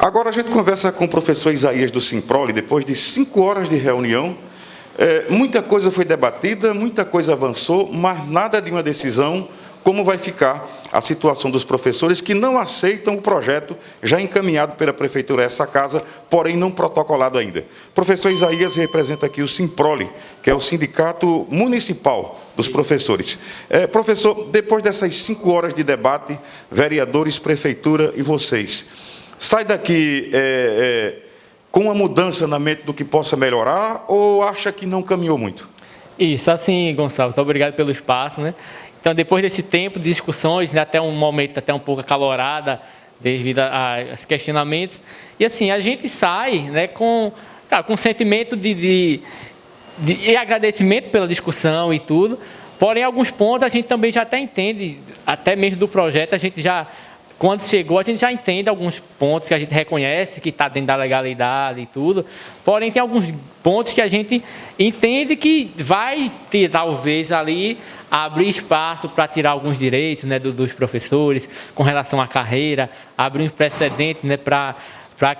Agora a gente conversa com o professor Isaías do Simprole, depois de 5 horas de reunião. Muita coisa foi debatida, muita coisa avançou, mas nada de uma decisão. Como vai ficar a situação dos professores que não aceitam o projeto já encaminhado pela Prefeitura a essa casa, porém não protocolado ainda. O professor Isaías representa aqui o Simprole, que é o Sindicato Municipal dos Professores. Professor, depois dessas 5 horas de debate, vereadores, Prefeitura e vocês, sai daqui com uma mudança na mente do que possa melhorar ou acha que não caminhou muito? Isso, assim, Gonçalo, muito obrigado pelo espaço, né? Então, depois desse tempo de discussões, né, até um momento até um pouco acalorada, devido aos questionamentos, e assim, a gente sai, né, com um sentimento de agradecimento pela discussão e tudo, porém, alguns pontos a gente também já até entende, até mesmo do projeto, a gente já, quando chegou, a gente já entende alguns pontos que a gente reconhece que está dentro da legalidade e tudo, porém, tem alguns pontos que a gente entende que vai ter, talvez, ali, abrir espaço para tirar alguns direitos, né, dos professores com relação à carreira, abrir um precedente, né, para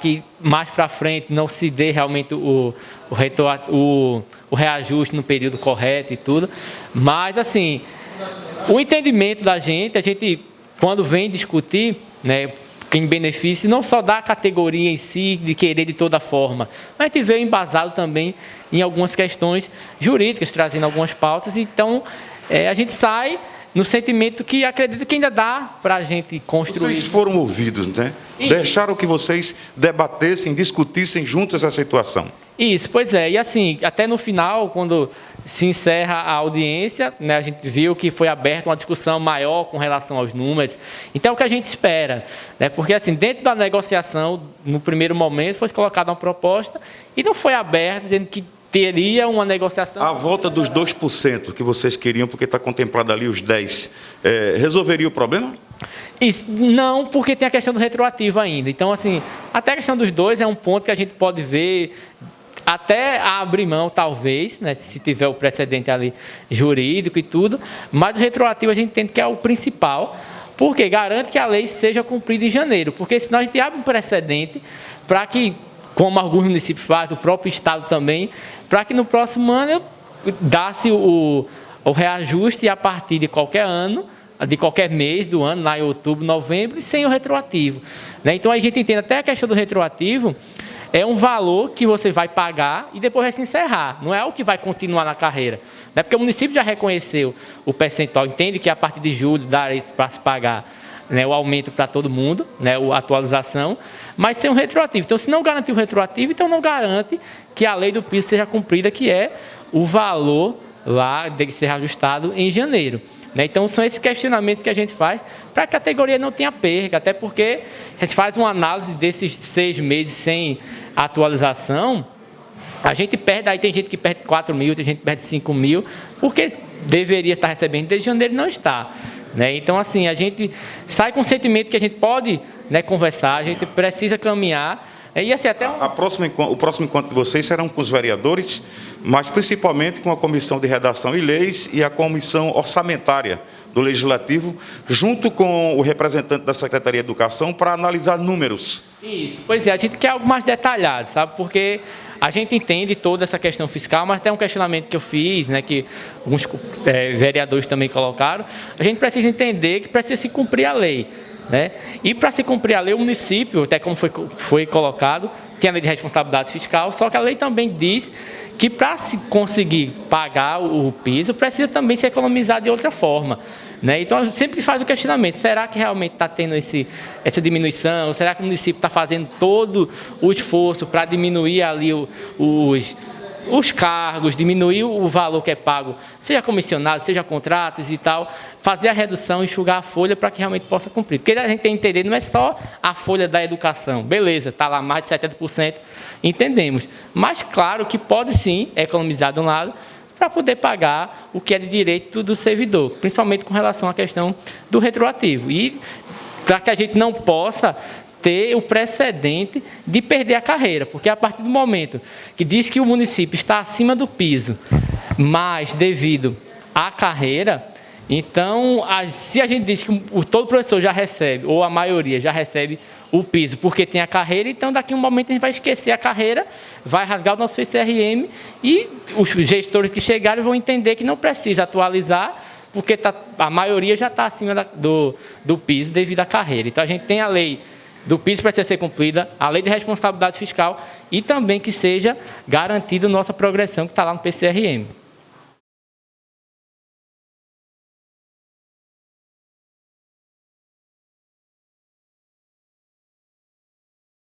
que mais para frente não se dê realmente o reajuste no período correto e tudo. Mas, assim, o entendimento da gente, a gente, quando vem discutir, né, em benefício não só da categoria em si, de querer de toda forma, mas a gente veio embasado também em algumas questões jurídicas, trazendo algumas pautas. Então, a gente sai no sentimento que acredito que ainda dá para a gente construir. Vocês foram ouvidos, né? Deixaram que vocês debatessem, discutissem juntos essa situação. Isso, pois é. E assim, até no final, quando se encerra a audiência, né, a gente viu que foi aberta uma discussão maior com relação aos números. Então, é o que a gente espera, né? Porque assim, dentro da negociação, no primeiro momento, foi colocada uma proposta e não foi aberta, dizendo que teria uma negociação. A volta dos 2% que vocês queriam, porque está contemplado ali os 10%, resolveria o problema? Isso, não, porque tem a questão do retroativo ainda. Então, assim, até a questão dos 2 é um ponto que a gente pode ver, até abrir mão, talvez, né, se tiver o precedente ali jurídico e tudo, mas o retroativo a gente entende que é o principal, porque garante que a lei seja cumprida em janeiro, porque senão a gente abre um precedente para que, como alguns municípios fazem, o próprio Estado também, para que no próximo ano dá-se o reajuste a partir de qualquer ano, de qualquer mês do ano, lá em outubro, novembro, e sem o retroativo, né? Então, a gente entende até a questão do retroativo, é um valor que você vai pagar e depois vai se encerrar, não é o que vai continuar na carreira, né? Porque o município já reconheceu o percentual, entende que a partir de julho dá para se pagar, né, o aumento para todo mundo, né, a atualização, mas sem um retroativo. Então, se não garantir o retroativo, então não garante que a lei do piso seja cumprida, que é o valor lá de ser ajustado em janeiro, né? Então, são esses questionamentos que a gente faz para que a categoria não tenha perca, até porque a gente faz uma análise desses 6 meses sem atualização, a gente perde, aí tem gente que perde 4 mil, tem gente que perde 5 mil, porque deveria estar recebendo desde janeiro e não está, né? Então, assim, a gente sai com o sentimento que a gente pode, né, conversar, a gente precisa caminhar, e assim, até o próximo encontro de vocês serão com os vereadores, mas principalmente com a Comissão de Redação e Leis e a Comissão Orçamentária do Legislativo, junto com o representante da Secretaria de Educação, para analisar números. Isso, pois é, a gente quer algo mais detalhado, sabe, porque a gente entende toda essa questão fiscal, mas tem um questionamento que eu fiz, né, que alguns vereadores também colocaram, a gente precisa entender que precisa se cumprir a lei, né? E para se cumprir a lei, o município, até como foi colocado, tem a lei de responsabilidade fiscal, só que a lei também diz que para se conseguir pagar o piso, precisa também se economizar de outra forma, né? Então, a gente sempre faz o questionamento, será que realmente está tendo essa diminuição? Será que o município está fazendo todo o esforço para diminuir ali os cargos, diminuir o valor que é pago, seja comissionado, seja contratos e tal, fazer a redução, enxugar a folha para que realmente possa cumprir. Porque a gente tem que entender, não é só a folha da educação, beleza, está lá mais de 70%, entendemos. Mas, claro, que pode sim economizar de um lado para poder pagar o que é de direito do servidor, principalmente com relação à questão do retroativo. E para que a gente não possa ter o precedente de perder a carreira, porque a partir do momento que diz que o município está acima do piso, mas devido à carreira, então, se a gente diz que todo professor já recebe, ou a maioria já recebe o piso porque tem a carreira, então daqui a um momento a gente vai esquecer a carreira, vai rasgar o nosso PCRM e os gestores que chegarem vão entender que não precisa atualizar, porque a maioria já está acima do piso devido à carreira. Então a gente tem a lei do piso que precisa ser cumprida, a lei de responsabilidade fiscal e também que seja garantida a nossa progressão que está lá no PCRM.